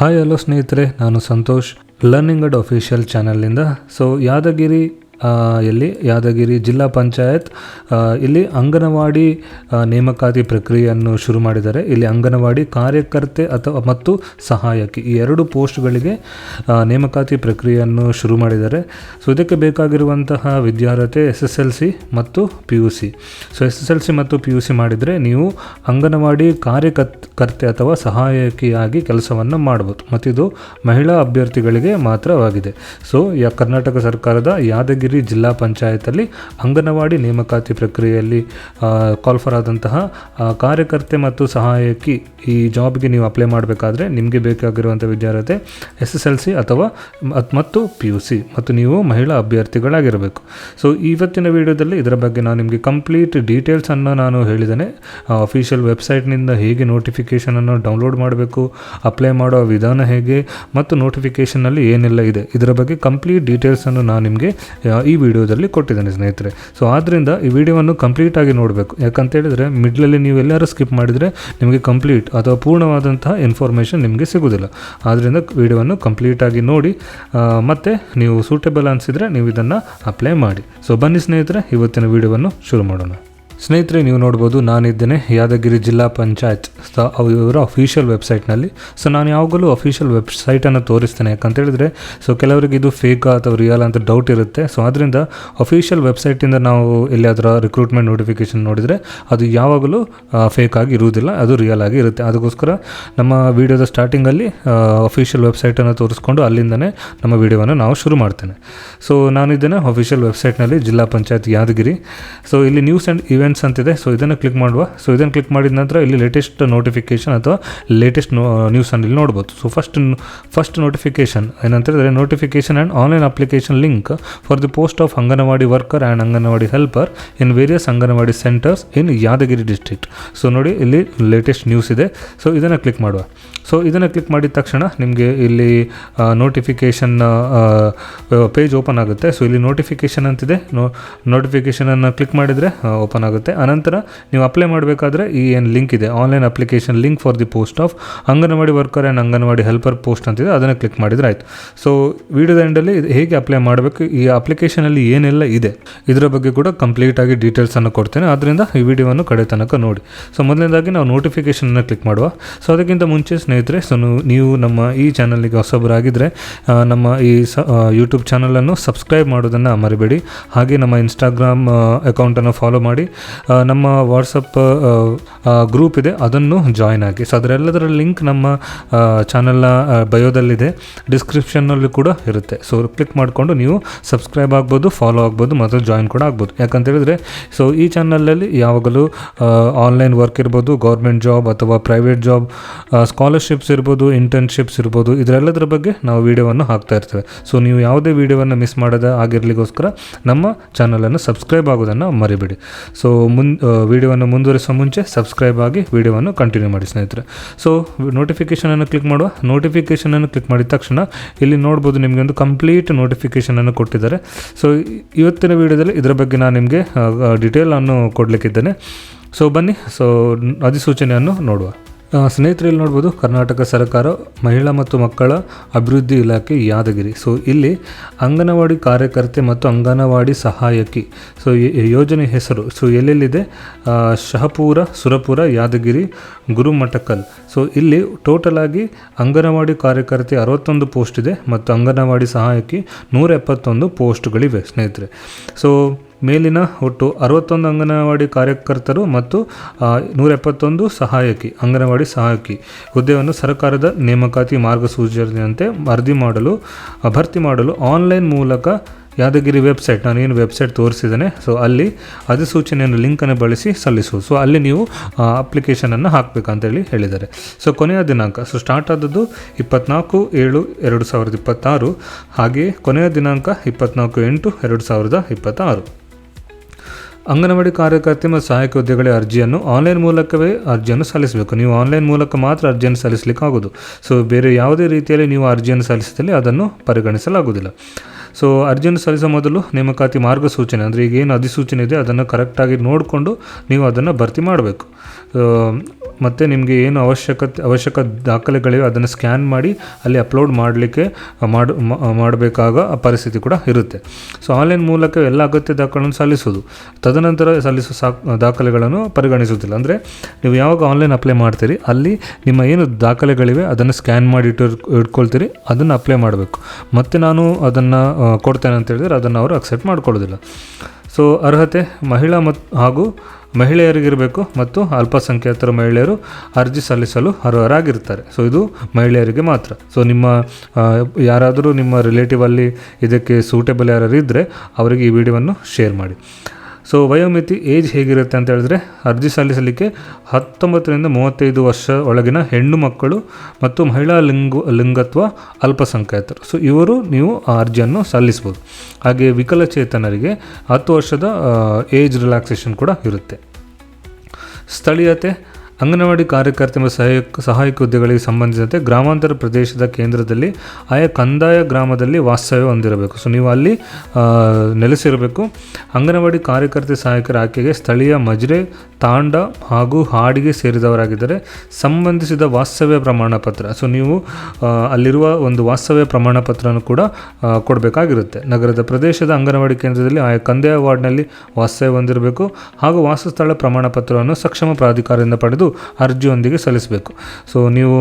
Hi hello ಸ್ನೇಹಿತರೆ, ನಾನು Santosh, learning ಅಡ್ official ಚಾನಲ್ನಿಂದ. So Yadgir ಜಿಲ್ಲಾ ಪಂಚಾಯತ್ ಇಲ್ಲಿ ಅಂಗನವಾಡಿ ನೇಮಕಾತಿ ಪ್ರಕ್ರಿಯೆಯನ್ನು ಶುರು ಮಾಡಿದ್ದಾರೆ. ಇಲ್ಲಿ ಅಂಗನವಾಡಿ ಕಾರ್ಯಕರ್ತೆ ಮತ್ತು ಸಹಾಯಕಿ ಈ ಎರಡು ಪೋಸ್ಟ್ಗಳಿಗೆ ನೇಮಕಾತಿ ಪ್ರಕ್ರಿಯೆಯನ್ನು ಶುರು ಮಾಡಿದ್ದಾರೆ. ಸೊ ಇದಕ್ಕೆ ಬೇಕಾಗಿರುವಂತಹ ವಿದ್ಯಾರ್ಹತೆ SSLC ಮತ್ತು PUC. ಸೊ SSLC ಮತ್ತು PUC ಮಾಡಿದರೆ ನೀವು ಅಂಗನವಾಡಿ ಕಾರ್ಯಕರ್ತೆ ಅಥವಾ ಸಹಾಯಕಿಯಾಗಿ ಕೆಲಸವನ್ನು ಮಾಡ್ಬೋದು, ಮತ್ತು ಇದು ಮಹಿಳಾ ಅಭ್ಯರ್ಥಿಗಳಿಗೆ ಮಾತ್ರವಾಗಿದೆ. ಸೊ ಕರ್ನಾಟಕ ಸರ್ಕಾರದ ಯಾದಗಿರಿ ಜಿಲ್ಲಾ ಪಂಚಾಯತಲ್ಲಿ ಅಂಗನವಾಡಿ ನೇಮಕಾತಿ ಪ್ರಕ್ರಿಯೆಯಲ್ಲಿ ಕಾಲ್ಫರ್ ಆದಂತಹ ಕಾರ್ಯಕರ್ತೆ ಮತ್ತು ಸಹಾಯಕಿ ಈ ಜಾಬ್ಗೆ ನೀವು ಅಪ್ಲೈ ಮಾಡಬೇಕಾದ್ರೆ ನಿಮಗೆ ಬೇಕಾಗಿರುವಂಥ ವಿದ್ಯಾರ್ಹತೆ SSLC ಅಥವಾ ಮತ್ತು PUC, ಮತ್ತು ನೀವು ಮಹಿಳಾ ಅಭ್ಯರ್ಥಿಗಳಾಗಿರಬೇಕು. ಸೊ ಇವತ್ತಿನ ವಿಡಿಯೋದಲ್ಲಿ ಇದರ ಬಗ್ಗೆ ನಾನು ನಿಮಗೆ ಕಂಪ್ಲೀಟ್ ಡೀಟೇಲ್ಸನ್ನು ನಾನು ಹೇಳಿದ್ದೇನೆ. ಅಫಿಷಿಯಲ್ ವೆಬ್ಸೈಟ್ನಿಂದ ಹೇಗೆ ನೋಟಿಫಿಕೇಷನನ್ನು ಡೌನ್ಲೋಡ್ ಮಾಡಬೇಕು, ಅಪ್ಲೈ ಮಾಡೋ ವಿಧಾನ ಹೇಗೆ, ಮತ್ತು ನೋಟಿಫಿಕೇಷನಲ್ಲಿ ಏನೆಲ್ಲ ಇದೆ, ಇದರ ಬಗ್ಗೆ ಕಂಪ್ಲೀಟ್ ಡೀಟೇಲ್ಸನ್ನು ನಾನು ನಿಮಗೆ ಈ ವಿಡಿಯೋದಲ್ಲಿ ಕೊಟ್ಟಿದ್ದೇನೆ ಸ್ನೇಹಿತರೆ. ಸೊ ಆದ್ದರಿಂದ ಈ ವಿಡಿಯೋವನ್ನು ಕಂಪ್ಲೀಟಾಗಿ ನೋಡಬೇಕು. ಯಾಕಂತೇಳಿದರೆ ಮಿಡ್ಲಲ್ಲಿ ನೀವು ಎಲ್ಲರೂ ಸ್ಕಿಪ್ ಮಾಡಿದರೆ ನಿಮಗೆ ಕಂಪ್ಲೀಟ್ ಅಥವಾ ಪೂರ್ಣವಾದಂತಹ ಇನ್ಫಾರ್ಮೇಷನ್ ನಿಮಗೆ ಸಿಗೋದಿಲ್ಲ. ಆದ್ದರಿಂದ ವಿಡಿಯೋವನ್ನು ಕಂಪ್ಲೀಟಾಗಿ ನೋಡಿ, ಮತ್ತು ನೀವು ಸೂಟೇಬಲ್ ಅನಿಸಿದರೆ ನೀವು ಇದನ್ನು ಅಪ್ಲೈ ಮಾಡಿ. ಸೊ ಬನ್ನಿ ಸ್ನೇಹಿತರೆ, ಇವತ್ತಿನ ವಿಡಿಯೋವನ್ನು ಶುರು ಮಾಡೋಣ. ಸ್ನೇಹಿತರೆ, ನೀವು ನೋಡ್ಬೋದು, ನಾನಿದ್ದೇನೆ ಯಾದಗಿರಿ ಜಿಲ್ಲಾ ಪಂಚಾಯತ್ ಇವರ ಅಫಿಷಿಯಲ್ ವೆಬ್ಸೈಟ್ನಲ್ಲಿ. ಸೊ ನಾನು ಯಾವಾಗಲೂ ಅಫಿಷಿಯಲ್ ವೆಬ್ಸೈಟನ್ನು ತೋರಿಸ್ತೇನೆ. ಯಾಕಂತೇಳಿದರೆ ಸೊ ಕೆಲವರಿಗೆ ಇದು ಫೇಕ್ ಅಥವಾ ರಿಯಲ್ ಅಂತ ಡೌಟ್ ಇರುತ್ತೆ. ಸೊ ಆದ್ದರಿಂದ ಅಫಿಷಿಯಲ್ ವೆಬ್ಸೈಟಿಂದ ನಾವು ಎಲ್ಲಿಯಾದರೂ ರಿಕ್ರೂಟ್ಮೆಂಟ್ ನೋಟಿಫಿಕೇಷನ್ ನೋಡಿದರೆ ಅದು ಯಾವಾಗಲೂ ಫೇಕ್ ಆಗಿ ಇರುವುದಿಲ್ಲ, ಅದು ರಿಯಲ್ ಆಗಿ ಇರುತ್ತೆ. ಅದಕ್ಕೋಸ್ಕರ ನಮ್ಮ ವಿಡಿಯೋದ ಸ್ಟಾರ್ಟಿಂಗಲ್ಲಿ ಅಫಿಷಿಯಲ್ ವೆಬ್ಸೈಟನ್ನು ತೋರಿಸ್ಕೊಂಡು ಅಲ್ಲಿಂದನೇ ನಮ್ಮ ವಿಡಿಯೋವನ್ನು ನಾವು ಶುರು ಮಾಡ್ತೇನೆ. ಸೊ ನಾನಿದ್ದೇನೆ ಅಫಿಷಿಯಲ್ ವೆಬ್ಸೈಟ್ನಲ್ಲಿ, ಜಿಲ್ಲಾ ಪಂಚಾಯತ್ ಯಾದಗಿರಿ. ಸೊ ಇಲ್ಲಿ ನ್ಯೂಸ್ ಆ್ಯಂಡ್ ಇವೆಂಟ್ಸ್ ಅಂತಿದೆ. ಸೊ ಇದನ್ನು ಕ್ಲಿಕ್ ಮಾಡುವ. ಸೊ ಇದನ್ನು ಕ್ಲಿಕ್ ಮಾಡಿದ ನಂತರ ಇಲ್ಲಿ ಲೇಟೆಸ್ಟ್ ನೋಟಿಫಿಕೇಷನ್ ಅಥವಾ ಲೇಟೆಸ್ಟ್ ನ್ಯೂಸನ್ನು ಇಲ್ಲಿ ನೋಡ್ಬೋದು. ಸೊ ಫಸ್ಟ್ ನೋಟಿಫಿಕೇಷನ್ ಏನಂತೇಳಿದರೆ, notification and online application link for the post of anganwadi worker and anganwadi helper in various anganwadi centres in Yadgir district. So ನೋಡಿ, ಇಲ್ಲಿ ಲೇಟೆಸ್ಟ್ ನ್ಯೂಸ್ ಇದೆ. ಸೊ ಇದನ್ನು ಕ್ಲಿಕ್ ಮಾಡುವ. ಸೊ ಇದನ್ನು ಕ್ಲಿಕ್ ಮಾಡಿದ ತಕ್ಷಣ ನಿಮಗೆ ಇಲ್ಲಿ ನೋಟಿಫಿಕೇಷನ್ ಪೇಜ್ ಓಪನ್ ಆಗುತ್ತೆ. ಸೊ ಇಲ್ಲಿ ನೋಟಿಫಿಕೇಷನ್ ಅಂತಿದೆ, ನೋಟಿಫಿಕೇಷನನ್ನು ಕ್ಲಿಕ್ ಮಾಡಿದರೆ ಓಪನ್ ಆಗುತ್ತೆ. ಅನಂತರ ನೀವು ಅಪ್ಲೈ ಮಾಡಬೇಕಾದ್ರೆ ಈ ಏನು ಲಿಂಕ್ ಇದೆ, online application link for the post of anganwadi worker and anganwadi helper post ಅಂತಿದೆ, ಅದನ್ನು ಕ್ಲಿಕ್ ಮಾಡಿದರೆ ಆಯಿತು. ಸೊ ವಿಡಿಯೋದ ಎಂಡಲ್ಲಿ ಹೇಗೆ ಅಪ್ಲೈ ಮಾಡಬೇಕು, ಈ ಅಪ್ಲಿಕೇಶನಲ್ಲಿ ಏನೆಲ್ಲ ಇದೆ ಇದರ ಬಗ್ಗೆ ಕೂಡ ಕಂಪ್ಲೀಟಾಗಿ ಡೀಟೇಲ್ಸನ್ನು ಕೊಡ್ತೇನೆ. ಆದ್ದರಿಂದ ಈ ವಿಡಿಯೋವನ್ನು ಕಡೆ ತನಕ ನೋಡಿ. ಸೊ ಮೊದಲನೇದಾಗಿ ನಾವು ನೋಟಿಫಿಕೇಷನನ್ನು ಕ್ಲಿಕ್ ಮಾಡುವ. ಸೊ ಅದಕ್ಕಿಂತ ಮುಂಚೆ ಸ್ನೇಹಿತರೆ, ಸೊ ನೀವು ನಮ್ಮ ಈ ಚಾನಲ್ಗೆ ಹೊಸಬರಾಗಿದ್ದರೆ ನಮ್ಮ ಈ ಯೂಟ್ಯೂಬ್ ಚಾನಲನ್ನು ಸಬ್ಸ್ಕ್ರೈಬ್ ಮಾಡೋದನ್ನು ಮರಿಬೇಡಿ. ಹಾಗೆ ನಮ್ಮ ಇನ್ಸ್ಟಾಗ್ರಾಮ್ ಅಕೌಂಟನ್ನು ಫಾಲೋ ಮಾಡಿ, ನಮ್ಮ ವಾಟ್ಸಪ್ ಗ್ರೂಪ್ ಇದೆ, ಅದನ್ನು ಜಾಯ್ನ್ ಆಗಿ. ಸೊ ಅದರೆಲ್ಲದರ ಲಿಂಕ್ ನಮ್ಮ ಚಾನಲ್ನ ಬಯೋದಲ್ಲಿದೆ, ಡಿಸ್ಕ್ರಿಪ್ಷನ್ನಲ್ಲಿ ಕೂಡ ಇರುತ್ತೆ. ಸೊ ಕ್ಲಿಕ್ ಮಾಡಿಕೊಂಡು ನೀವು ಸಬ್ಸ್ಕ್ರೈಬ್ ಆಗ್ಬೋದು, ಫಾಲೋ ಆಗ್ಬೋದು, ಮತ್ತು ಜಾಯ್ನ್ ಕೂಡ ಆಗ್ಬೋದು. ಯಾಕಂತೇಳಿದರೆ ಸೊ ಈ ಚಾನಲಲ್ಲಿ ಯಾವಾಗಲೂ ಆನ್ಲೈನ್ ವರ್ಕ್ ಇರ್ಬೋದು, ಗೌರ್ಮೆಂಟ್ ಜಾಬ್ ಅಥವಾ ಪ್ರೈವೇಟ್ ಜಾಬ್, ಸ್ಕಾಲರ್ಶಿಪ್ಸ್ ಇರ್ಬೋದು, ಇಂಟರ್ನ್ಶಿಪ್ಸ್ ಇರ್ಬೋದು, ಇದರೆಲ್ಲದರ ಬಗ್ಗೆ ನಾವು ವಿಡಿಯೋವನ್ನು ಹಾಕ್ತಾ ಇರ್ತೇವೆ. ಸೊ ನೀವು ಯಾವುದೇ ವಿಡಿಯೋವನ್ನು ಮಿಸ್ ಮಾಡದೆ ಆಗಿರಲಿಕ್ಕೋಸ್ಕರ ನಮ್ಮ ಚಾನಲನ್ನು ಸಬ್ಸ್ಕ್ರೈಬ್ ಆಗೋದನ್ನು ಮರಿಬೇಡಿ. ಸೊ ವಿಡಿಯೋವನ್ನು ಮುಂದುವರಿಸುವ ಮುಂಚೆ ಸಬ್ಸ್ಕ್ರೈಬ್ ಆಗಿ ವಿಡಿಯೋವನ್ನು ಕಂಟಿನ್ಯೂ ಮಾಡಿ ಸ್ನೇಹಿತರೆ. ಸೊ ನೋಟಿಫಿಕೇಷನನ್ನು ಕ್ಲಿಕ್ ಮಾಡುವ. ನೋಟಿಫಿಕೇಷನನ್ನು ಕ್ಲಿಕ್ ಮಾಡಿದ ತಕ್ಷಣ ಇಲ್ಲಿ ನೋಡ್ಬೋದು, ನಿಮಗೆ ಒಂದು ಕಂಪ್ಲೀಟ್ ನೋಟಿಫಿಕೇಷನನ್ನು ಕೊಟ್ಟಿದ್ದಾರೆ. ಸೊ ಇವತ್ತಿನ ವಿಡಿಯೋದಲ್ಲಿ ಇದರ ಬಗ್ಗೆ ನಾನು ನಿಮಗೆ ಡೀಟೇಲನ್ನು ಕೊಡಲಿಕ್ಕಿದ್ದೇನೆ. ಸೊ ಬನ್ನಿ, ಸೊ ಅಧಿಸೂಚನೆಯನ್ನು ನೋಡುವ. ಸ್ನೇಹಿತರಲ್ಲಿ ನೋಡ್ಬೋದು, ಕರ್ನಾಟಕ ಸರ್ಕಾರ ಮಹಿಳಾ ಮತ್ತು ಮಕ್ಕಳ ಅಭಿವೃದ್ಧಿ ಇಲಾಖೆ ಯಾದಗಿರಿ. ಸೊ ಇಲ್ಲಿ ಅಂಗನವಾಡಿ ಕಾರ್ಯಕರ್ತೆ ಮತ್ತು ಅಂಗನವಾಡಿ ಸಹಾಯಕಿ. ಸೊ ಯೋಜನೆ ಹೆಸರು ಸೊ ಎಲ್ಲೆಲ್ಲಿದೆ, ಶಹಪುರ, ಸುರಪುರ, ಯಾದಗಿರಿ, ಗುರುಮಠಕಲ್. ಸೊ ಇಲ್ಲಿ ಟೋಟಲ್ ಆಗಿ ಅಂಗನವಾಡಿ ಕಾರ್ಯಕರ್ತೆ 61 ಪೋಸ್ಟ್ ಇದೆ, ಮತ್ತು ಅಂಗನವಾಡಿ ಸಹಾಯಕಿ 171 ಪೋಸ್ಟ್ಗಳಿವೆ ಸ್ನೇಹಿತರೆ. ಸೊ ಮೇಲಿನ ಒಟ್ಟು 61 ಅಂಗನವಾಡಿ ಕಾರ್ಯಕರ್ತರು ಮತ್ತು 171 ಅಂಗನವಾಡಿ ಸಹಾಯಕಿ ಹುದ್ದೆಯನ್ನು ಸರ್ಕಾರದ ನೇಮಕಾತಿ ಮಾರ್ಗಸೂಚಿಯಂತೆ ಭರ್ತಿ ಮಾಡಲು ಆನ್ಲೈನ್ ಮೂಲಕ ಯಾದಗಿರಿ ವೆಬ್ಸೈಟ್, ನಾನೇನು ವೆಬ್ಸೈಟ್ ತೋರಿಸಿದ್ದೇನೆ, ಸೊ ಅಲ್ಲಿ ಅಧಿಸೂಚನೆಯನ್ನು ಲಿಂಕನ್ನು ಬಳಸಿ ಸಲ್ಲಿಸುವುದು. ಸೊ ಅಲ್ಲಿ ನೀವು ಅಪ್ಲಿಕೇಶನನ್ನು ಹಾಕಬೇಕಂತೇಳಿ ಹೇಳಿದ್ದಾರೆ. ಸೊ ಕೊನೆಯ ದಿನಾಂಕ ಸೊ ಸ್ಟಾರ್ಟ್ ಆದದ್ದು 24/7/2026, ಹಾಗೆಯೇ ಕೊನೆಯ ದಿನಾಂಕ 24/8/2026. ಅಂಗನವಾಡಿ ಕಾರ್ಯಕರ್ತೆ ಮತ್ತು ಸಹಾಯಕ ಹುದ್ದೆಗಳ ಅರ್ಜಿಯನ್ನು ಆನ್ಲೈನ್ ಮೂಲಕವೇ ಅರ್ಜಿಯನ್ನು ಸಲ್ಲಿಸಬೇಕು. ನೀವು ಆನ್ಲೈನ್ ಮೂಲಕ ಮಾತ್ರ ಅರ್ಜಿಯನ್ನು ಸಲ್ಲಿಸಲಿಕ್ಕೆ ಆಗೋದು. ಸೊ ಬೇರೆ ಯಾವುದೇ ರೀತಿಯಲ್ಲಿ ನೀವು ಅರ್ಜಿಯನ್ನು ಸಲ್ಲಿಸಿದಲ್ಲಿ ಅದನ್ನು ಪರಿಗಣಿಸಲಾಗುವುದಿಲ್ಲ. ಸೊ ಅರ್ಜಿಯನ್ನು ಸಲ್ಲಿಸೋ ಮೊದಲು ನೇಮಕಾತಿ ಮಾರ್ಗಸೂಚನೆ ಅಂದರೆ ಈಗೇನು ಅಧಿಸೂಚನೆ ಇದೆ ಅದನ್ನು ಕರೆಕ್ಟಾಗಿ ನೋಡಿಕೊಂಡು ನೀವು ಅದನ್ನು ಭರ್ತಿ ಮಾಡಬೇಕು. ಮತ್ತು ನಿಮಗೆ ಏನು ಅವಶ್ಯಕ ದಾಖಲೆಗಳಿವೆ ಅದನ್ನು ಸ್ಕ್ಯಾನ್ ಮಾಡಿ ಅಲ್ಲಿ ಅಪ್ಲೋಡ್ ಮಾಡಲಿಕ್ಕೆ ಮಾಡಬೇಕಾಗ ಪರಿಸ್ಥಿತಿ ಕೂಡ ಇರುತ್ತೆ. ಸೊ ಆನ್ಲೈನ್ ಮೂಲಕ ಎಲ್ಲ ಅಗತ್ಯ ದಾಖಲೆಗಳನ್ನು ಸಲ್ಲಿಸೋದು, ತದನಂತರ ಸಲ್ಲಿಸೋ ದಾಖಲೆಗಳನ್ನು ಪರಿಗಣಿಸುವುದಿಲ್ಲ. ಅಂದರೆ ನೀವು ಯಾವಾಗ ಆನ್ಲೈನ್ ಅಪ್ಲೈ ಮಾಡ್ತೀರಿ ಅಲ್ಲಿ ನಿಮ್ಮ ಏನು ದಾಖಲೆಗಳಿವೆ ಅದನ್ನು ಸ್ಕ್ಯಾನ್ ಮಾಡಿ ಇಟ್ಕೊಳ್ತೀರಿ, ಅದನ್ನು ಅಪ್ಲೈ ಮಾಡಬೇಕು. ಮತ್ತು ನಾನು ಅದನ್ನು ಕೊಡ್ತೇನೆ ಅಂತ ಹೇಳಿದರೆ ಅದನ್ನು ಅವರು ಅಕ್ಸೆಪ್ಟ್ ಮಾಡ್ಕೊಳ್ಳೋದಿಲ್ಲ. ಸೊ ಅರ್ಹತೆ ಹಾಗೂ ಮಹಿಳೆಯರಿಗಿರಬೇಕು ಮತ್ತು ಅಲ್ಪಸಂಖ್ಯಾತರ ಮಹಿಳೆಯರು ಅರ್ಜಿ ಸಲ್ಲಿಸಲು ಅರ್ಹರಾಗಿರ್ತಾರೆ. ಸೊ ಇದು ಮಹಿಳೆಯರಿಗೆ ಮಾತ್ರ. ಸೊ ನಿಮ್ಮ ಯಾರಾದರೂ ನಿಮ್ಮ ರಿಲೇಟಿವಲ್ಲಿ ಇದಕ್ಕೆ ಸೂಟೇಬಲ್ ಯಾರು ಇದ್ದರೆ ಅವರಿಗೆ ಈ ವಿಡಿಯೋವನ್ನು ಶೇರ್ ಮಾಡಿ. ಸೊ ವಯೋಮಿತಿ ಏಜ್ ಹೇಗಿರುತ್ತೆ ಅಂತ ಹೇಳಿದ್ರೆ, ಅರ್ಜಿ ಸಲ್ಲಿಸಲಿಕ್ಕೆ 19ರಿಂದ 35 ವರ್ಷ ಒಳಗಿನ ಹೆಣ್ಣು ಮಕ್ಕಳು ಮತ್ತು ಮಹಿಳಾ ಲಿಂಗತ್ವ ಅಲ್ಪಸಂಖ್ಯಾತರು. ಸೊ ಇವರು ನೀವು ಆ ಅರ್ಜಿಯನ್ನು ಸಲ್ಲಿಸ್ಬೋದು. ಹಾಗೆ ವಿಕಲಚೇತನರಿಗೆ 10 ವರ್ಷದ ಏಜ್ ರಿಲ್ಯಾಕ್ಸೇಷನ್ ಕೂಡ ಇರುತ್ತೆ. ಸ್ಥಳೀಯತೆ, ಅಂಗನವಾಡಿ ಕಾರ್ಯಕರ್ತೆ ಮತ್ತು ಸಹಾಯಕ ಹುದ್ದೆಗಳಿಗೆ ಸಂಬಂಧಿಸಿದಂತೆ ಗ್ರಾಮಾಂತರ ಪ್ರದೇಶದ ಕೇಂದ್ರದಲ್ಲಿ ಆಯಾ ಕಂದಾಯ ಗ್ರಾಮದಲ್ಲಿ ವಾಸ್ತವ್ಯ ಹೊಂದಿರಬೇಕು. ಸೊ ನೀವು ಅಲ್ಲಿ ನೆಲೆಸಿರಬೇಕು. ಅಂಗನವಾಡಿ ಕಾರ್ಯಕರ್ತೆ ಸಹಾಯಕರ ಆಯ್ಕೆಗೆ ಸ್ಥಳೀಯ ಮಜ್ರೆ, ತಾಂಡ ಹಾಗೂ ಹಾಡಿಗೆ ಸೇರಿದವರಾಗಿದ್ದರೆ ಸಂಬಂಧಿಸಿದ ವಾಸ್ತವ್ಯ ಪ್ರಮಾಣ ಪತ್ರ. ಸೊ ನೀವು ಅಲ್ಲಿರುವ ಒಂದು ವಾಸ್ತವ್ಯ ಪ್ರಮಾಣ ಪತ್ರವನ್ನು ಕೂಡ ಕೊಡಬೇಕಾಗಿರುತ್ತೆ. ನಗರದ ಪ್ರದೇಶದ ಅಂಗನವಾಡಿ ಕೇಂದ್ರದಲ್ಲಿ ಆಯಾ ಕಂದಾಯ ವಾರ್ಡ್ನಲ್ಲಿ ವಾಸ್ತವ್ಯ ಹೊಂದಿರಬೇಕು ಹಾಗೂ ವಾಸಸ್ಥಳ ಪ್ರಮಾಣ ಪತ್ರವನ್ನು ಸಕ್ಷಮ ಪ್ರಾಧಿಕಾರದಿಂದ ಪಡೆದು ಅರ್ಜಿಯೊಂದಿಗೆ ಸಲ್ಲಿಸಬೇಕು. ಸೊ ನೀವು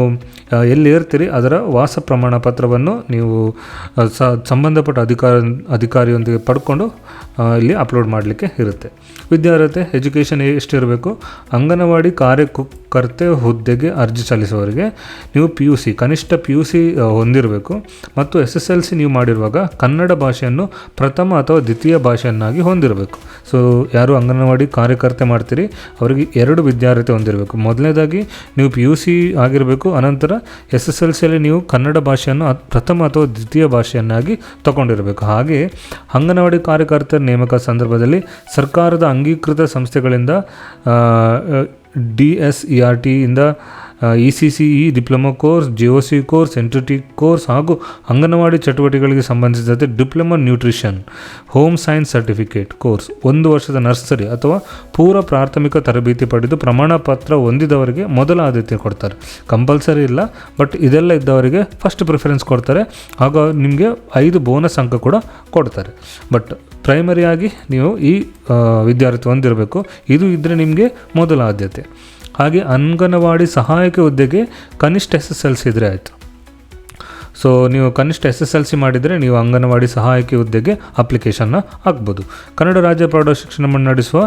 ಎಲ್ಲಿ ಇರ್ತೀರಿ ಅದರ ವಾಸ ಪ್ರಮಾಣ ಪತ್ರವನ್ನು ನೀವು ಸಂಬಂಧಪಟ್ಟ ಅಧಿಕಾರಿಯೊಂದಿಗೆ ಪಡ್ಕೊಂಡು ಇಲ್ಲಿ ಅಪ್ಲೋಡ್ ಮಾಡಲಿಕ್ಕೆ ಇರುತ್ತೆ. ವಿದ್ಯಾರ್ಹತೆ, ಎಜುಕೇಷನ್ ಎಷ್ಟಿರಬೇಕು? ಅಂಗನವಾಡಿ ಕಾರ್ಯಕರ್ತೆ ಹುದ್ದೆಗೆ ಅರ್ಜಿ ಸಲ್ಲಿಸುವವರಿಗೆ ನೀವು ಕನಿಷ್ಠ PUC ಹೊಂದಿರಬೇಕು ಮತ್ತು SSLC ನೀವು ಮಾಡಿರುವಾಗ ಕನ್ನಡ ಭಾಷೆಯನ್ನು ಪ್ರಥಮ ಅಥವಾ ದ್ವಿತೀಯ ಭಾಷೆಯನ್ನಾಗಿ ಹೊಂದಿರಬೇಕು. ಸೊ ಯಾರು ಅಂಗನವಾಡಿ ಕಾರ್ಯಕರ್ತೆ ಮಾಡ್ತೀರಿ ಅವರಿಗೆ 2 ವಿದ್ಯಾರ್ಹತೆ ಹೊಂದಿರಬೇಕು. ಮೊದಲನೇದಾಗಿ ನೀವು PUC ಆಗಿರಬೇಕು, ಅನಂತರ SSLCಯಲ್ಲಿ ನೀವು ಕನ್ನಡ ಭಾಷೆಯನ್ನು ಪ್ರಥಮ ಅಥವಾ ದ್ವಿತೀಯ ಭಾಷೆಯನ್ನಾಗಿ ತಗೊಂಡಿರಬೇಕು. ಹಾಗೆ ಅಂಗನವಾಡಿ ಕಾರ್ಯಕರ್ತರ ನೇಮಕ ಸಂದರ್ಭದಲ್ಲಿ ಸರ್ಕಾರದ ಅಂಗೀಕೃತ ಸಂಸ್ಥೆಗಳಿಂದ DSERT ಇಂದ ECCE diploma course, JOC course, NTT course ಹಾಗೂ ಅಂಗನವಾಡಿ ಚಟುವಟಿಕೆಗಳಿಗೆ ಸಂಬಂಧಿಸಿದಂತೆ diploma nutrition, home science certificate course, 1 ವರ್ಷದ ನರ್ಸರಿ ಅಥವಾ ಪೂರ್ವ ಪ್ರಾಥಮಿಕ ತರಬೇತಿ ಪಡೆದು ಪ್ರಮಾಣ ಪತ್ರ ಹೊಂದಿದವರಿಗೆ ಮೊದಲ ಆದ್ಯತೆ ಕೊಡ್ತಾರೆ. ಕಂಪಲ್ಸರಿ ಇಲ್ಲ, ಬಟ್ ಇದೆಲ್ಲ ಇದ್ದವರಿಗೆ ಫಸ್ಟ್ ಪ್ರಿಫರೆನ್ಸ್ ಕೊಡ್ತಾರೆ. ಆಗ ನಿಮಗೆ 5 ಬೋನಸ್ ಅಂಕ ಕೂಡ ಕೊಡ್ತಾರೆ. ಬಟ್ ಪ್ರೈಮರಿಯಾಗಿ ನೀವು ಈ ವಿದ್ಯಾರ್ಥಿ ಹೊಂದಿರಬೇಕು. ಇದು ಇದ್ದರೆ ನಿಮಗೆ ಮೊದಲ ಆದ್ಯತೆ. ಹಾಗೆ ಅಂಗನವಾಡಿ ಸಹಾಯಕ ಹುದ್ದೆಗೆ ಕನಿಷ್ಠ SSLC ಇದ್ದರೆ ಆಯಿತು. ಸೊ ನೀವು ಕನಿಷ್ಠ SSLC ಮಾಡಿದರೆ ನೀವು ಅಂಗನವಾಡಿ ಸಹಾಯಕಿ ಹುದ್ದೆಗೆ ಅಪ್ಲಿಕೇಶನ್ನ ಹಾಕ್ಬೋದು. ಕನ್ನಡ ರಾಜ್ಯ ಪ್ರೌಢ ಶಿಕ್ಷಣ ಮಂಡಳಿ ನಡೆಸುವ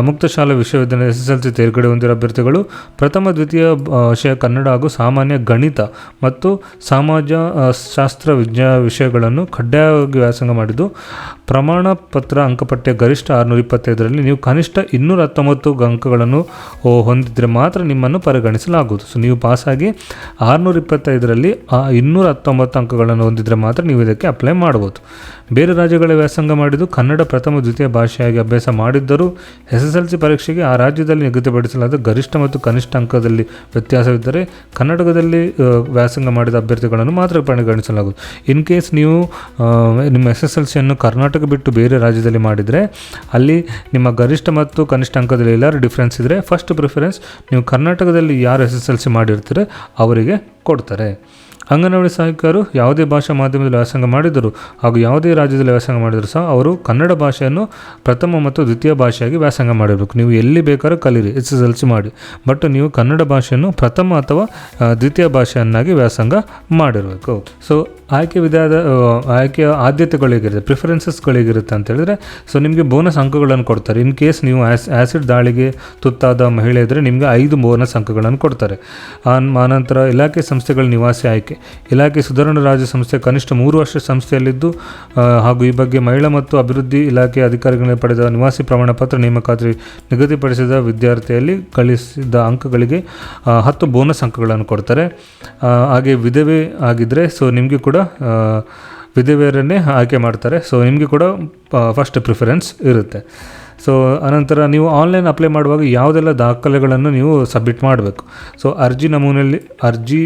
ಮುಕ್ತ ಶಾಲಾ ವಿಶ್ವವಿದ್ಯಾಲಯ SSLC ತೇರ್ಗಡೆ ಹೊಂದಿರೋ ಅಭ್ಯರ್ಥಿಗಳು ಪ್ರಥಮ ದ್ವಿತೀಯ ವಿಷಯ ಕನ್ನಡ ಹಾಗೂ ಸಾಮಾನ್ಯ ಗಣಿತ ಮತ್ತು ಸಮಾಜಶಾಸ್ತ್ರ ವಿಷಯಗಳನ್ನು ಕಡ್ಡಾಯವಾಗಿ ವ್ಯಾಸಂಗ ಮಾಡಿದ್ದು ಪ್ರಮಾಣ ಪತ್ರ ಅಂಕಪಟ್ಟಿಯ ಗರಿಷ್ಠ 625ರಲ್ಲಿ ನೀವು ಕನಿಷ್ಠ 219 ಅಂಕಗಳನ್ನು ಹೊಂದಿದರೆ ಮಾತ್ರ ನಿಮ್ಮನ್ನು ಪರಿಗಣಿಸಲಾಗುವುದು. ಸೊ ನೀವು ಪಾಸಾಗಿ 625ರಲ್ಲಿ 219 ಅಂಕಗಳನ್ನು ಹೊಂದಿದರೆ ಮಾತ್ರ ನೀವು ಇದಕ್ಕೆ ಅಪ್ಲೈ ಮಾಡ್ಬೋದು. ಬೇರೆ ರಾಜ್ಯಗಳ ವ್ಯಾಸಂಗ ಮಾಡಿದ್ದು ಕನ್ನಡ ಪ್ರಥಮ ದ್ವಿತೀಯ ಭಾಷೆಯಾಗಿ ಅಭ್ಯಾಸ ಮಾಡಿದ್ದರೂ SSLC ಪರೀಕ್ಷೆಗೆ ಆ ರಾಜ್ಯದಲ್ಲಿ ನಿಗದಿಪಡಿಸಲಾದ ಗರಿಷ್ಠ ಮತ್ತು ಕನಿಷ್ಠ ಅಂಕದಲ್ಲಿ ವ್ಯತ್ಯಾಸವಿದ್ದರೆ ಕರ್ನಾಟಕದಲ್ಲಿ ವ್ಯಾಸಂಗ ಮಾಡಿದ ಅಭ್ಯರ್ಥಿಗಳನ್ನು ಮಾತ್ರ ಪರಿಗಣಿಸಲಾಗುವುದು. ಇನ್ ಕೇಸ್ ನೀವು ನಿಮ್ಮ SSLCಯನ್ನು ಕರ್ನಾಟಕ ಬಿಟ್ಟು ಬೇರೆ ರಾಜ್ಯದಲ್ಲಿ ಮಾಡಿದರೆ ಅಲ್ಲಿ ನಿಮ್ಮ ಗರಿಷ್ಠ ಮತ್ತು ಕನಿಷ್ಠ ಅಂಕದಲ್ಲಿ ಎಲ್ಲರೂ ಡಿಫ್ರೆನ್ಸ್ ಇದ್ದರೆ ಫಸ್ಟ್ ಪ್ರಿಫರೆನ್ಸ್ ನೀವು ಕರ್ನಾಟಕದಲ್ಲಿ ಯಾರು SSLC ಮಾಡಿರ್ತಾರೆ ಅವರಿಗೆ ಕೊಡ್ತಾರೆ. ಅಂಗನವಾಡಿ ಸಹಾಯಕರು ಯಾವುದೇ ಭಾಷಾ ಮಾಧ್ಯಮದಲ್ಲಿ ವ್ಯಾಸಂಗ ಮಾಡಿದರು ಹಾಗೂ ಯಾವುದೇ ರಾಜ್ಯದಲ್ಲಿ ವ್ಯಾಸಂಗ ಮಾಡಿದರೂ ಸಹ ಅವರು ಕನ್ನಡ ಭಾಷೆಯನ್ನು ಪ್ರಥಮ ಮತ್ತು ದ್ವಿತೀಯ ಭಾಷೆಯಾಗಿ ವ್ಯಾಸಂಗ ಮಾಡಿರಬೇಕು. ನೀವು ಎಲ್ಲಿ ಬೇಕಾದ್ರೂ ಕಲೀರಿ, SSLC ಮಾಡಿ, ಬಟ್ ನೀವು ಕನ್ನಡ ಭಾಷೆಯನ್ನು ಪ್ರಥಮ ಅಥವಾ ದ್ವಿತೀಯ ಭಾಷೆಯನ್ನಾಗಿ ವ್ಯಾಸಂಗ ಮಾಡಿರಬೇಕು. ಸೊ ಆಯ್ಕೆಯ ಆದ್ಯತೆಗಳಿಗಿರುತ್ತೆ, ಪ್ರಿಫರೆನ್ಸಸ್ಗಳಿಗಿರುತ್ತೆ ಅಂತ ಹೇಳಿದ್ರೆ, ಸೊ ನಿಮಗೆ ಬೋನಸ್ ಅಂಕಗಳನ್ನು ಕೊಡ್ತಾರೆ. ಇನ್ ಕೇಸ್ ನೀವು ಆ್ಯಸಿಡ್ ದಾಳಿಗೆ ತುತ್ತಾದ ಮಹಿಳೆ ಇದ್ದರೆ ನಿಮಗೆ 5 ಬೋನಸ್ ಅಂಕಗಳನ್ನು ಕೊಡ್ತಾರೆ. ಆನಂತರ ಇಲಾಖೆ ಸಂಸ್ಥೆಗಳ ನಿವಾಸಿ ಆಯ್ಕೆ, ಇಲಾಖೆ ಸುಧಾರಣಾ ರಾಜ್ಯ ಸಂಸ್ಥೆ ಕನಿಷ್ಠ 3 ವರ್ಷ ಸಂಸ್ಥೆಯಲ್ಲಿದ್ದು ಹಾಗೂ ಈ ಬಗ್ಗೆ ಮಹಿಳಾ ಮತ್ತು ಅಭಿವೃದ್ಧಿ ಇಲಾಖೆ ಅಧಿಕಾರಿಗಳಿಂದ ಪಡೆದ ನಿವಾಸಿ ಪ್ರಮಾಣ ಪತ್ರ ನೇಮಕಾತಿ ನಿಗದಿಪಡಿಸಿದ ವಿದ್ಯಾರ್ಥಿಯಲ್ಲಿ ಗಳಿಸಿದ ಅಂಕಗಳಿಗೆ 10 ಬೋನಸ್ ಅಂಕಗಳನ್ನು ಕೊಡ್ತಾರೆ. ಹಾಗೆ ವಿಧವೆ ಆಗಿದ್ದರೆ ಸೊ ನಿಮಗೆ ಕೂಡ ವಿಧವೆಯರನ್ನೇ ಆಯ್ಕೆ ಮಾಡ್ತಾರೆ. ಸೊ ನಿಮಗೆ ಕೂಡ ಫಸ್ಟ್ ಪ್ರಿಫರೆನ್ಸ್ ಇರುತ್ತೆ. ಸೊ ಅನಂತರ ನೀವು ಆನ್ಲೈನ್ ಅಪ್ಲೈ ಮಾಡುವಾಗ ಯಾವುದೆಲ್ಲ ದಾಖಲೆಗಳನ್ನು ನೀವು ಸಬ್ಮಿಟ್ ಮಾಡಬೇಕು. ಸೊ ಅರ್ಜಿ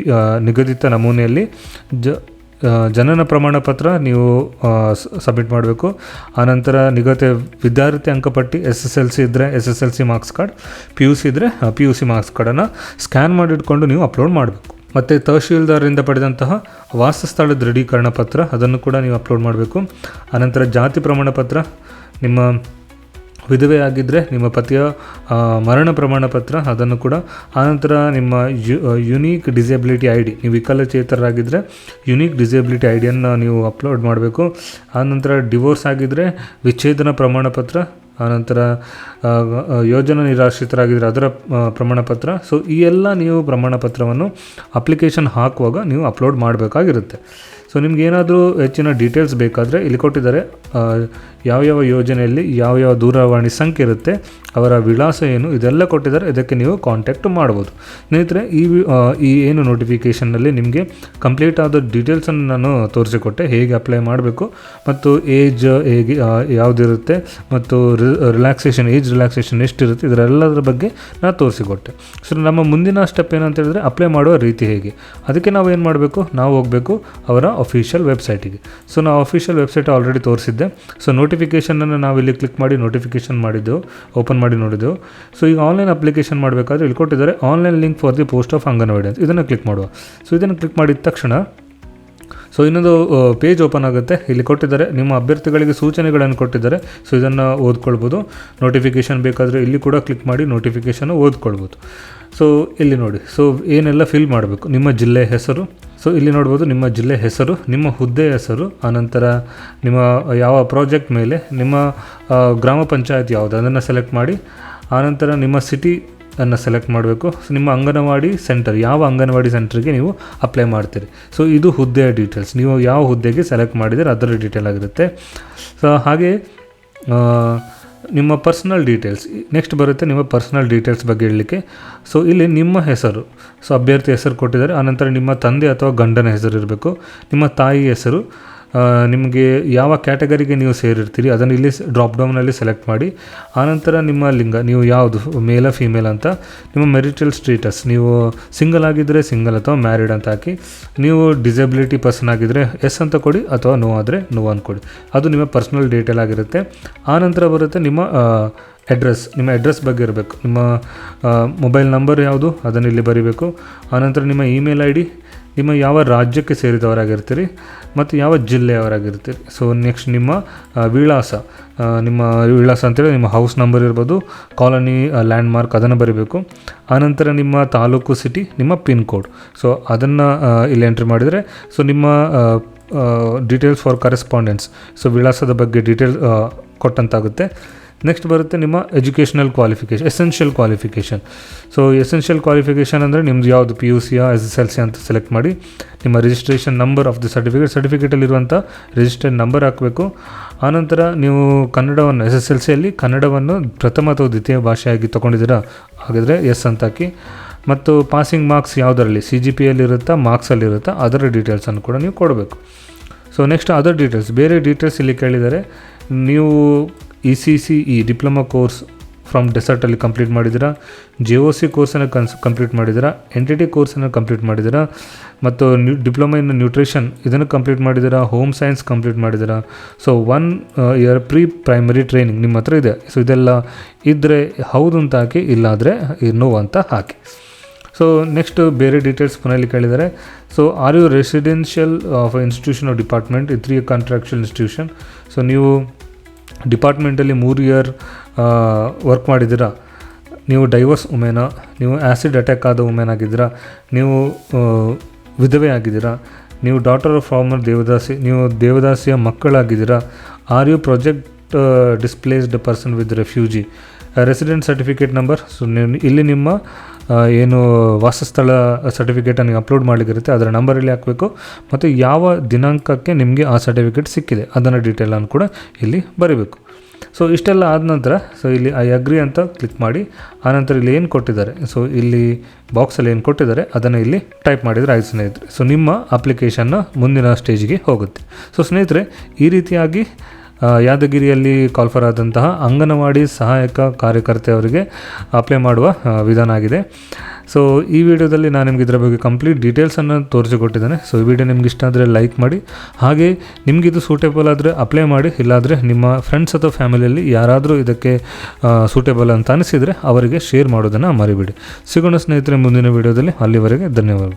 ನಿಗದಿತ ನಮೂನೆಯಲ್ಲಿ ಜನನ ಪ್ರಮಾಣ ಪತ್ರ ನೀವು ಸಬ್ಮಿಟ್ ಮಾಡಬೇಕು. ಆನಂತರ ನಿಗದಿತ ವಿದ್ಯಾರ್ಥಿ ಅಂಕಪಟ್ಟಿ, SSLC ಇದ್ದರೆ SSLC ಮಾರ್ಕ್ಸ್ ಕಾರ್ಡ್, PUC ಇದ್ದರೆ PUC ಮಾರ್ಕ್ಸ್ ಕಾರ್ಡನ್ನು ಸ್ಕ್ಯಾನ್ ಮಾಡಿಟ್ಕೊಂಡು ನೀವು ಅಪ್ಲೋಡ್ ಮಾಡಬೇಕು. ಮತ್ತು ತಹಶೀಲ್ದಾರರಿಂದ ಪಡೆದಂತಹ ವಾಸಸ್ಥಳ ದೃಢೀಕರಣ ಪತ್ರ ಅದನ್ನು ಕೂಡ ನೀವು ಅಪ್ಲೋಡ್ ಮಾಡಬೇಕು. ಆನಂತರ ಜಾತಿ ಪ್ರಮಾಣ ಪತ್ರ, ನಿಮ್ಮ ವಿಧವೆ ಆಗಿದ್ದರೆ ನಿಮ್ಮ ಪತಿಯ ಮರಣ ಪ್ರಮಾಣ ಪತ್ರ ಅದನ್ನು ಕೂಡ, ಆನಂತರ ನಿಮ್ಮ ಯುನೀಕ್ ಡಿಸೇಬಿಲಿಟಿ ID, ನೀವು ವಿಕಲಚೇತರಾಗಿದ್ದರೆ ಯುನೀಕ್ ಡಿಸೇಬಿಲಿಟಿ IDಯನ್ನು ನೀವು ಅಪ್ಲೋಡ್ ಮಾಡಬೇಕು. ಆನಂತರ ಡಿವೋರ್ಸ್ ಆಗಿದ್ದರೆ ವಿಚ್ಛೇದನ ಪ್ರಮಾಣ ಪತ್ರ, ಆನಂತರ ಯೋಜನಾ ನಿರಾಶ್ರಿತರಾಗಿದ್ದರೆ ಅದರ ಪ್ರಮಾಣ ಪತ್ರ. ಸೊ ಈ ಎಲ್ಲ ನೀವು ಪ್ರಮಾಣ ಪತ್ರವನ್ನು ಅಪ್ಲಿಕೇಶನ್ ಹಾಕುವಾಗ ನೀವು ಅಪ್ಲೋಡ್ ಮಾಡಬೇಕಾಗಿರುತ್ತೆ. ಸೊ ನಿಮಗೇನಾದರೂ ಹೆಚ್ಚಿನ ಡೀಟೇಲ್ಸ್ ಬೇಕಾದರೆ ಇಲ್ಲಿ ಕೊಟ್ಟಿದ್ದಾರೆ, ಯಾವ್ಯಾವ ಯೋಜನೆಯಲ್ಲಿ ಯಾವ್ಯಾವ ದೂರವಾಣಿ ಸಂಖ್ಯೆ ಇರುತ್ತೆ, ಅವರ ವಿಳಾಸ ಏನು, ಇದೆಲ್ಲ ಕೊಟ್ಟಿದ್ದಾರೆ. ಇದಕ್ಕೆ ನೀವು ಕಾಂಟ್ಯಾಕ್ಟ್ ಮಾಡ್ಬೋದು. ಸ್ನೇಹಿತರೆ, ಈ ಏನು ನೋಟಿಫಿಕೇಷನ್ನಲ್ಲಿ ನಿಮಗೆ ಕಂಪ್ಲೀಟ್ ಆದ ಡೀಟೇಲ್ಸನ್ನು ನಾನು ತೋರಿಸಿಕೊಟ್ಟೆ, ಹೇಗೆ ಅಪ್ಲೈ ಮಾಡಬೇಕು ಮತ್ತು ಏಜ್ ಹೇಗೆ ಯಾವುದಿರುತ್ತೆ ಮತ್ತು ಏಜ್ ರಿಲ್ಯಾಕ್ಸೇಷನ್ ಎಷ್ಟಿರುತ್ತೆ, ಇದರೆಲ್ಲದರ ಬಗ್ಗೆ ನಾನು ತೋರಿಸಿಕೊಟ್ಟೆ. ಸೊ ನಮ್ಮ ಮುಂದಿನ ಸ್ಟೆಪ್ ಏನಂತ ಹೇಳಿದ್ರೆ ಅಪ್ಲೈ ಮಾಡುವ ರೀತಿ ಹೇಗೆ. ಅದಕ್ಕೆ ನಾವು ಏನು ಮಾಡಬೇಕು, ನಾವು ಹೋಗಬೇಕು ಅವರ ಅಫಿಷಿಯಲ್ ವೆಬ್ಸೈಟಿಗೆ. ಸೊ ನಾವು ಅಫಿಷಿಯಲ್ ವೆಬ್ಸೈಟ್ ಆಲ್ರೆಡಿ ತೋರಿಸಿದ್ದೆ. ಸೊ ನೋಟಿಫಿಕೇಷನನ್ನು ನಾವು ಇಲ್ಲಿ ಕ್ಲಿಕ್ ಮಾಡಿ ನೋಟಿಫಿಕೇಷನ್ ಮಾಡಿದ್ದೆವು, ಓಪನ್ ಮಾಡಿ ನೋಡಿದೆವು. ಸೊ ಈಗ ಆನ್ಲೈನ್ ಅಪ್ಲಿಕೇಶನ್ ಮಾಡಬೇಕಾದ್ರೆ ಇಲ್ಲಿ ಕೊಟ್ಟಿದ್ದಾರೆ online link for the post of anganwadi ಅಂತ. ಇದನ್ನು ಕ್ಲಿಕ್ ಮಾಡುವ. ಸೊ ಇದನ್ನು ಕ್ಲಿಕ್ ಮಾಡಿದ ತಕ್ಷಣ ಸೊ ಇನ್ನೊಂದು ಪೇಜ್ ಓಪನ್ ಆಗುತ್ತೆ. ಇಲ್ಲಿ ಕೊಟ್ಟಿದ್ದಾರೆ ನಿಮ್ಮ ಅಭ್ಯರ್ಥಿಗಳಿಗೆ ಸೂಚನೆಗಳನ್ನು ಕೊಟ್ಟಿದ್ದಾರೆ. ಸೊ ಇದನ್ನು ಓದ್ಕೊಳ್ಬೋದು. ನೋಟಿಫಿಕೇಷನ್ ಬೇಕಾದರೆ ಇಲ್ಲಿ ಕೂಡ ಕ್ಲಿಕ್ ಮಾಡಿ ನೋಟಿಫಿಕೇಷನ್ ಓದ್ಕೊಳ್ಬೋದು. ಸೊ ಇಲ್ಲಿ ನೋಡಿ, ಸೊ ಏನೆಲ್ಲ ಫಿಲ್ ಮಾಡಬೇಕು, ನಿಮ್ಮ ಜಿಲ್ಲೆ ಹೆಸರು. ಸೊ ಇಲ್ಲಿ ನೋಡ್ಬೋದು ನಿಮ್ಮ ಜಿಲ್ಲೆ ಹೆಸರು, ನಿಮ್ಮ ಹುದ್ದೆ ಹೆಸರು, ಆನಂತರ ನಿಮ್ಮ ಯಾವ ಪ್ರಾಜೆಕ್ಟ್ ಮೇಲೆ, ನಿಮ್ಮ ಗ್ರಾಮ ಪಂಚಾಯತ್ ಯಾವುದು ಅದನ್ನು ಸೆಲೆಕ್ಟ್ ಮಾಡಿ, ಆನಂತರ ನಿಮ್ಮ ಸಿಟಿ ಅನ್ನು ಸೆಲೆಕ್ಟ್ ಮಾಡಬೇಕು. ಸೊ ನಿಮ್ಮ ಅಂಗನವಾಡಿ ಸೆಂಟರ್, ಯಾವ ಅಂಗನವಾಡಿ ಸೆಂಟರ್ಗೆ ನೀವು ಅಪ್ಲೈ ಮಾಡ್ತೀರಿ. ಸೊ ಇದು ಹುದ್ದೆಯ ಡೀಟೇಲ್ಸ್, ನೀವು ಯಾವ ಹುದ್ದೆಗೆ ಸೆಲೆಕ್ಟ್ ಮಾಡಿದರೆ ಅದರ ಡೀಟೇಲ್ ಆಗಿರುತ್ತೆ. ಸೊ ಹಾಗೆ ನಿಮ್ಮ ಪರ್ಸ್ನಲ್ ಡೀಟೇಲ್ಸ್ ನೆಕ್ಸ್ಟ್ ಬರುತ್ತೆ. ನಿಮ್ಮ ಪರ್ಸ್ನಲ್ ಡೀಟೇಲ್ಸ್ ಬಗ್ಗೆ ಹೇಳಲಿಕ್ಕೆ ಸೊ ಇಲ್ಲಿ ನಿಮ್ಮ ಹೆಸರು, ಸೊ ಅಭ್ಯರ್ಥಿ ಹೆಸರು ಕೊಟ್ಟಿದ್ದಾರೆ. ಆನಂತರ ನಿಮ್ಮ ತಂದೆ ಅಥವಾ ಗಂಡನ ಹೆಸರು ಇರಬೇಕು. ನಿಮ್ಮ ತಾಯಿ ಹೆಸರು, ನಿಮಗೆ ಯಾವ ಕ್ಯಾಟಗರಿಗೆ ನೀವು ಸೇರಿರ್ತೀರಿ ಅದನ್ನು ಇಲ್ಲಿ ಡ್ರಾಪ್ ಡೌನಲ್ಲಿ ಸೆಲೆಕ್ಟ್ ಮಾಡಿ. ಆನಂತರ ನಿಮ್ಮ ಲಿಂಗ, ನೀವು ಯಾವುದು ಮೇಲ ಫೀಮೇಲ್ ಅಂತ. ನಿಮ್ಮ ಮೆರಿಟಲ್ ಸ್ಟೇಟಸ್, ನೀವು ಸಿಂಗಲ್ ಆಗಿದ್ದರೆ ಸಿಂಗಲ್ ಅಥವಾ ಮ್ಯಾರಿಡ್ ಅಂತ ಹಾಕಿ. ನೀವು ಡಿಸೇಬಿಲಿಟಿ ಪರ್ಸನ್ ಆಗಿದ್ದರೆ ಎಸ್ ಅಂತ ಕೊಡಿ, ಅಥವಾ ನೋ ಆದರೆ ನೋ ಅಂತ ಕೊಡಿ. ಅದು ನಿಮ್ಮ ಪರ್ಸ್ನಲ್ ಡೀಟೇಲ್ ಆಗಿರುತ್ತೆ. ಆನಂತರ ಬರುತ್ತೆ ನಿಮ್ಮ ಅಡ್ರೆಸ್, ನಿಮ್ಮ ಅಡ್ರೆಸ್ ಬಗ್ಗೆ ಇರಬೇಕು. ನಿಮ್ಮ ಮೊಬೈಲ್ ನಂಬರ್ ಯಾವುದು ಅದನ್ನು ಇಲ್ಲಿ ಬರೀಬೇಕು. ಆನಂತರ ನಿಮ್ಮ ಇಮೇಲ್ ID, ನಿಮ್ಮ ಯಾವ ರಾಜ್ಯಕ್ಕೆ ಸೇರಿದವರಾಗಿರ್ತೀರಿ ಮತ್ತು ಯಾವ ಜಿಲ್ಲೆಯವರಾಗಿರ್ತೀರಿ. ಸೊ ನೆಕ್ಸ್ಟ್ ನಿಮ್ಮ ವಿಳಾಸ, ನಿಮ್ಮ ವಿಳಾಸ ಅಂತೇಳಿ ನಿಮ್ಮ ಹೌಸ್ ನಂಬರ್ ಇರ್ಬೋದು, ಕಾಲೋನಿ, ಲ್ಯಾಂಡ್ಮಾರ್ಕ್ ಅದನ್ನು ಬರೀಬೇಕು. ಆನಂತರ ನಿಮ್ಮ ತಾಲೂಕು, ಸಿಟಿ, ನಿಮ್ಮ ಪಿನ್ ಕೋಡ್. ಸೊ ಅದನ್ನು ಇಲ್ಲಿ ಎಂಟ್ರಿ ಮಾಡಿದರೆ ಸೊ ನಿಮ್ಮ ಡೀಟೇಲ್ಸ್ ಫಾರ್ ಕರೆಸ್ಪಾಂಡೆನ್ಸ್, ಸೊ ವಿಳಾಸದ ಬಗ್ಗೆ ಡೀಟೇಲ್ ಕೊಟ್ಟಂತಾಗುತ್ತೆ. ನೆಕ್ಸ್ಟ್ ಬರುತ್ತೆ ನಿಮ್ಮ educational qualification, essential qualification. So essential qualification ಅಂದರೆ ನಿಮ್ಮದು ಯಾವುದು PUC SSLC ಅಂತ ಸೆಲೆಕ್ಟ್ ಮಾಡಿ. ನಿಮ್ಮ ರಿಜಿಸ್ಟ್ರೇಷನ್ ನಂಬರ್ ಆಫ್ ದಿ ಸರ್ಟಿಫಿಕೇಟಲ್ಲಿರುವಂಥ ರಿಜಿಸ್ಟರ್ಡ್ ನಂಬರ್ ಹಾಕಬೇಕು. ಆನಂತರ ನೀವು ಕನ್ನಡವನ್ನು SSLCಯಲ್ಲಿ ಕನ್ನಡವನ್ನು ಪ್ರಥಮ ಅಥವಾ ದ್ವಿತೀಯ ಭಾಷೆಯಾಗಿ ತೊಗೊಂಡಿದ್ದೀರಾ, ಹಾಗಿದ್ರೆ ಎಸ್ ಅಂತ ಹಾಕಿ. ಮತ್ತು ಪಾಸಿಂಗ್ ಮಾರ್ಕ್ಸ್ ಯಾವುದರಲ್ಲಿ CGPAಯಲ್ಲಿರುತ್ತಾ ಮಾರ್ಕ್ಸಲ್ಲಿರುತ್ತಾ ಅದರ ಡೀಟೇಲ್ಸನ್ನು ಕೂಡ ನೀವು ಕೊಡಬೇಕು. ಸೊ ನೆಕ್ಸ್ಟ್ ಅದರ್ ಡೀಟೇಲ್ಸ್, ಬೇರೆ ಡೀಟೇಲ್ಸ್ ಇಲ್ಲಿ ಕೇಳಿದರೆ ನೀವು ECCE ಡಿಪ್ಲೊಮಾ ಕೋರ್ಸ್ ಫ್ರಮ್ ಡೆಸರ್ಟಲ್ಲಿ ಕಂಪ್ಲೀಟ್ ಮಾಡಿದ್ದೀರಾ, JOC ಕೋರ್ಸನ್ನು ಕಂಪ್ಲೀಟ್ ಮಾಡಿದ್ದೀರಾ, NTT ಕೋರ್ಸನ್ನು ಕಂಪ್ಲೀಟ್ ಮಾಡಿದ್ದೀರಾ, ಮತ್ತು ಡಿಪ್ಲೊಮಾ ಇನ್ ನ್ಯೂಟ್ರಿಷನ್ ಇದನ್ನು ಕಂಪ್ಲೀಟ್ ಮಾಡಿದ್ದೀರಾ, ಹೋಮ್ ಸೈನ್ಸ್ ಕಂಪ್ಲೀಟ್ ಮಾಡಿದ್ದೀರಾ. So 1 year pre primary training ನಿಮ್ಮ ಹತ್ರ ಇದೆ. ಸೊ ಇದೆಲ್ಲ ಇದ್ದರೆ ಹೌದು ಅಂತ ಹಾಕಿ, ಇಲ್ಲಾದರೆ ನೋ ಅಂತ ಹಾಕಿ. ಸೊ ನೆಕ್ಸ್ಟ್ ಬೇರೆ ಡೀಟೇಲ್ಸ್ ಪುನಃ ಇಲ್ಲಿ ಕೇಳಿದ್ದಾರೆ. So are you residential of institution of department, 3 contractual institution. So ನೀವು ಡಿಪಾರ್ಟ್ಮೆಂಟಲ್ಲಿ 3 ಇಯರ್ ವರ್ಕ್ ಮಾಡಿದ್ದೀರಾ, ನೀವು ಡೈವರ್ಸ್ ವುಮೆನಾ, ನೀವು ಆ್ಯಸಿಡ್ ಅಟ್ಯಾಕ್ ಆದ ವುಮೆನ್ ಆಗಿದ್ದೀರಾ, ನೀವು ವಿಧವೆ ಆಗಿದ್ದೀರಾ, ನೀವು ಡಾಟರ್ ಆಫ್ ಫಾರ್ಮರ್ ದೇವದಾಸಿ, ನೀವು ದೇವದಾಸಿಯ ಮಕ್ಕಳಾಗಿದ್ದೀರಾ, are you project displaced person with refugee, resident certificate number. So ಇಲ್ಲಿ ನಿಮ್ಮ ಏನು ವಾಸಸ್ಥಳ ಸರ್ಟಿಫಿಕೇಟನ್ನು ಅಪ್ಲೋಡ್ ಮಾಡಲಿಕ್ಕಿರುತ್ತೆ ಅದರ ನಂಬರಲ್ಲಿ ಹಾಕಬೇಕು, ಮತ್ತು ಯಾವ ದಿನಾಂಕಕ್ಕೆ ನಿಮಗೆ ಆ ಸರ್ಟಿಫಿಕೇಟ್ ಸಿಕ್ಕಿದೆ ಅದನ್ನು ಡೀಟೇಲನ್ನು ಕೂಡ ಇಲ್ಲಿ ಬರೀಬೇಕು. ಸೊ ಇಷ್ಟೆಲ್ಲ ಆದ ನಂತರ ಸೊ ಇಲ್ಲಿ ಐ ಅಗ್ರಿ ಅಂತ ಕ್ಲಿಕ್ ಮಾಡಿ. ಆನಂತರ ಇಲ್ಲಿ ಏನು ಕೊಟ್ಟಿದ್ದಾರೆ, ಸೊ ಇಲ್ಲಿ ಬಾಕ್ಸಲ್ಲಿ ಏನು ಕೊಟ್ಟಿದ್ದಾರೆ ಅದನ್ನು ಇಲ್ಲಿ ಟೈಪ್ ಮಾಡಿದರೆ ಆಯ್ತು ಸ್ನೇಹಿತರೆ. ಸೊ ನಿಮ್ಮ ಅಪ್ಲಿಕೇಶನ್ನ ಮುಂದಿನ ಸ್ಟೇಜಿಗೆ ಹೋಗುತ್ತೆ. ಸೊ ಸ್ನೇಹಿತರೆ, ಈ ರೀತಿಯಾಗಿ ಯಾದಗಿರಿಯಲ್ಲಿ ಕಾಲ್ಫರ್ ಆದಂತಹ ಅಂಗನವಾಡಿ ಸಹಾಯಕ ಕಾರ್ಯಕರ್ತೆಯವರಿಗೆ ಅಪ್ಲೈ ಮಾಡುವ ವಿಧಾನ ಆಗಿದೆ. ಸೊ ಈ ವಿಡಿಯೋದಲ್ಲಿ ನಾನು ನಿಮ್ಗೆ ಇದರ ಬಗ್ಗೆ ಕಂಪ್ಲೀಟ್ ಡೀಟೇಲ್ಸನ್ನು ತೋರಿಸಿಕೊಟ್ಟಿದ್ದೇನೆ. ಸೊ ಈ ವಿಡಿಯೋ ನಿಮ್ಗೆ ಇಷ್ಟ ಆದರೆ ಲೈಕ್ ಮಾಡಿ, ಹಾಗೆ ನಿಮಗಿದು ಸೂಟೇಬಲ್ ಆದರೆ ಅಪ್ಲೈ ಮಾಡಿ, ಇಲ್ಲಾದರೆ ನಿಮ್ಮ ಫ್ರೆಂಡ್ಸ್ ಅಥವಾ ಫ್ಯಾಮಿಲಿಯಲ್ಲಿ ಯಾರಾದರೂ ಇದಕ್ಕೆ ಸೂಟೇಬಲ್ ಅಂತ ಅನಿಸಿದರೆ ಅವರಿಗೆ ಶೇರ್ ಮಾಡೋದನ್ನು ಮರಿಬೇಡಿ. ಸಿಗೋಣ ಸ್ನೇಹಿತರೆ ಮುಂದಿನ ವಿಡಿಯೋದಲ್ಲಿ. ಅಲ್ಲಿವರೆಗೆ ಧನ್ಯವಾದ.